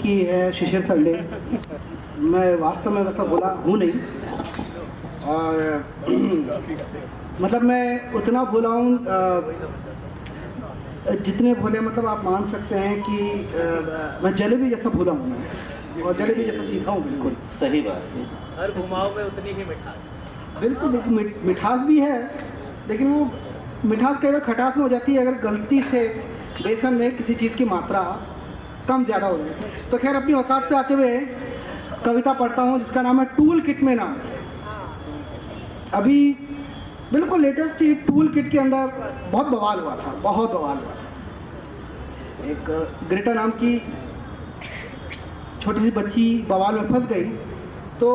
की है शिशिर संडे। मैं वास्तव में वैसा बोला हूँ नहीं, और मतलब मैं उतना बोला हूँ जितने बोले, मतलब आप मान सकते हैं कि मैं जलेबी जैसा भूला हूँ मैं, और जलेबी जैसा सीधा हूँ। बिल्कुल सही बात है। हर घुमाव में उतनी ही मिठास। बिल्कुल बिल्कुल मिठास भी है, लेकिन वो मिठास कई बार खटास में हो जाती है अगर गलती से बेसन में किसी चीज़ की मात्रा कम ज़्यादा हो जाए। तो खैर, अपनी औकात पे आते हुए कविता पढ़ता हूँ जिसका नाम है टूल किट में नाम। अभी बिल्कुल लेटेस्ट ही टूल किट के अंदर बहुत बवाल हुआ था, बहुत बवाल हुआ था। एक ग्रेटा नाम की छोटी सी बच्ची बवाल में फंस गई, तो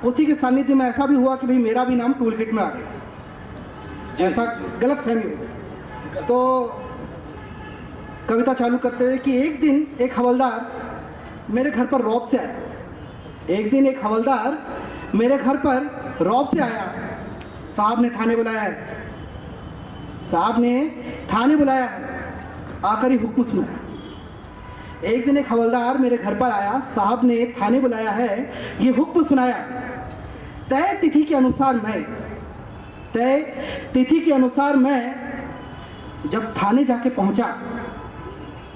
उसी के सानिध्य में ऐसा भी हुआ कि भाई मेरा भी नाम टूल किट में आ गया, जैसा गलत फहमी हो गई। तो कविता चालू करते हुए कि एक दिन एक हवलदार मेरे घर पर रौब से आया। एक दिन एक हवलदार मेरे घर पर रौब से आया। साहब ने थाने बुलाया है, साहब ने थाने बुलाया है, आकर ही हुक्म सुनाया। एक दिन एक हवलदार मेरे घर पर आया, साहब ने थाने बुलाया है, ये हुक्म सुनाया। तय तिथि के अनुसार मैं जब थाने जाके पहुंचा,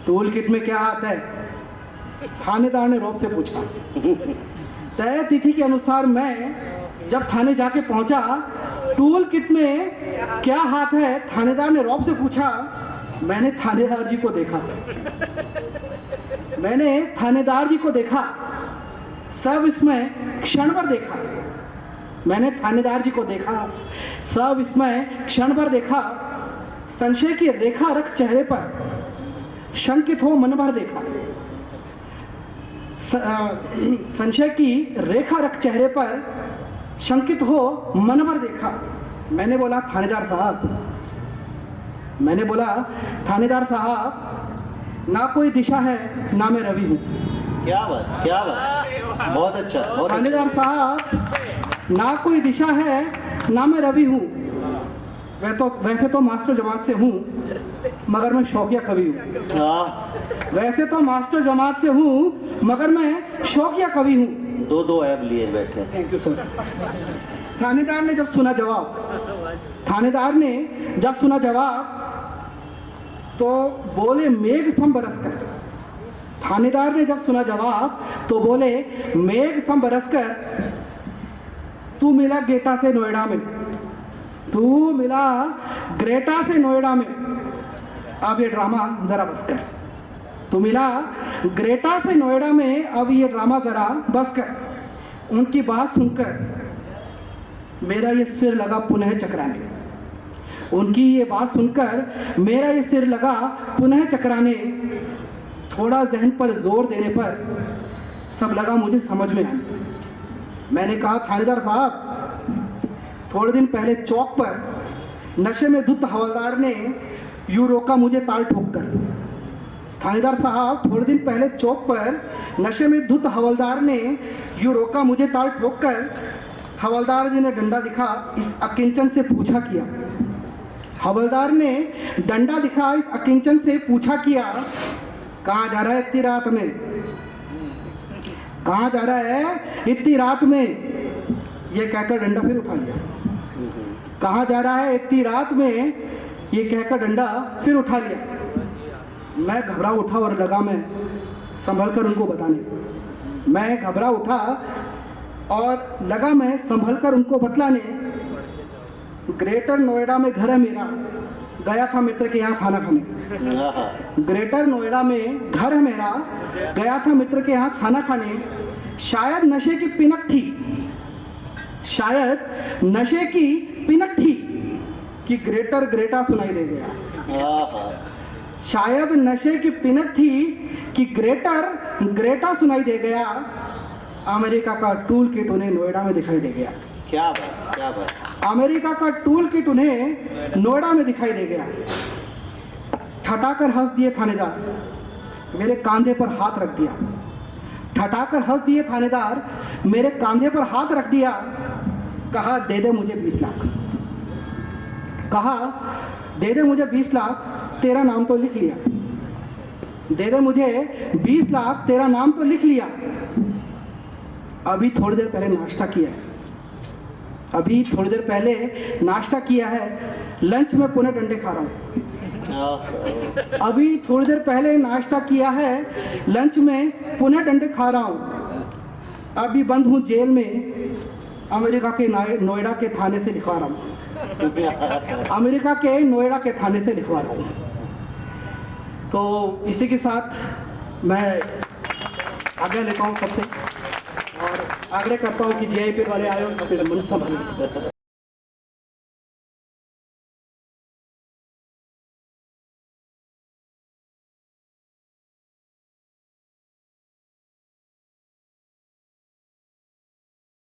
टूल किट में क्या आता है, थानेदार ने रौब से पूछा। तय तिथि के अनुसार मैं जब थाने जाके पहुंचा, टूल किट में क्या हाथ है, थानेदार ने रौब से पूछा। मैंने थानेदार जी को देखा, सब इसमें क्षण भर देखा। मैंने थानेदार जी को देखा, सब इसमें क्षण भर देखा। संशय की रेखा रख चेहरे पर, शंकित हो मन भर देखा। संशय की रेखा रख चेहरे पर, शंकित हो मन भर देखा। मैंने बोला थानेदार साहब, ना कोई दिशा है ना मैं रवि हूँ। क्या बात, क्या बात, बहुत अच्छा, बहुत थानेदार साहब, ना कोई दिशा है ना मैं रवि हूँ। वैसे तो मास्टर जमात से हूँ, मगर मैं शौकिया कवि हूँ। वैसे तो मास्टर जमात से हूँ, मगर मैं शौकिया कवि हूँ। दो ऐप लिए बैठे। Thank you sir. थानेदार ने जब सुना जवाब तो बोले मेघ सम बरसकर। थानेदार ने जब सुना जवाब तो बोले मेघ सम बरसकर, तू मिला ग्रेटा से नोएडा में, अब ये ड्रामा जरा बस कर। तू मिला ग्रेटा से नोएडा में, अब ये ड्रामा जरा बस कर। उनकी बात सुनकर मेरा ये सिर लगा पुनः चकराने। उनकी ये बात सुनकर मेरा ये सिर लगा पुनः चकराने। थोड़ा जहन पर जोर देने पर सब लगा मुझे समझ में आने। मैंने कहा थानेदार साहब, थोड़े दिन पहले चौक पर नशे में धुत हवलदार ने यूं रोका मुझे ताल ठोक कर। थानेदार साहब, थोड़े दिन पहले चौक पर नशे में धुत हवलदार ने यूं रोका मुझे ताल ठोक कर। हवलदार जी ने डंडा दिखा, इस अकिंचन से पूछा किया। हवलदार ने डंडा दिखा, इस अकिंचन से पूछा किया, कहाँ जा रहा है इतनी रात में? कहाँ जा रहा है इतनी रात में? ये कहकर डंडा फिर उठा लिया। कहाँ जा रहा है इतनी रात में? ये कहकर डंडा फिर उठा लिया। मैं घबरा उठा और लगा मैं संभल कर उनको बताने। मैं घबरा उठा और लगा मैं संभल कर उनको बतलाने। ग्रेटर नोएडा में घर है मेरा, गया था मित्र के यहाँ खाना खाने। ग्रेटर नोएडा में घर है मेरा, गया था मित्र के यहाँ खाना खाने। शायद नशे की पिनक थी कि ग्रेटा सुनाई दे गया। शायद नशे की पिनक थी कि ग्रेटा सुनाई दे गया। अमेरिका का टूल किट उन्हें नोएडा में दिखाई दे गया। क्या बात, क्या बात। अमेरिका का टूल किट उन्हें नोएडा में दिखाई दे गया। ठटाकर हंस दिए थानेदार, मेरे कंधे पर हाथ रख दिया। ठटाकर हंस दिए थानेदार, मेरे कंधे पर हाथ रख दिया। कहा दे दे मुझे 20 लाख। कहा दे दे मुझे 20 लाख, तेरा नाम तो लिख लिया। दे दे मुझे 20 लाख, तेरा नाम तो लिख लिया, अभी थोड़ी देर पहले नाश्ता किया है, अभी थोड़ी देर पहले नाश्ता किया है, लंच में पुणे डंडे खा रहा हूँ, अभी थोड़ी देर पहले नाश्ता किया है, लंच में पुणे डंडे खा रहा हूँ, अभी बंद हूँ जेल में, अमेरिका के नोएडा के थाने से लिखवा रहा हूँ, अमेरिका के नोएडा के थाने से लिखवा रहा हूँ। तो इसी के साथ मैं आज्ञा लेता हूँ सबसे और आग्रह करता हूँ कि जीआईपी वाले आयो फिर मन संभालें।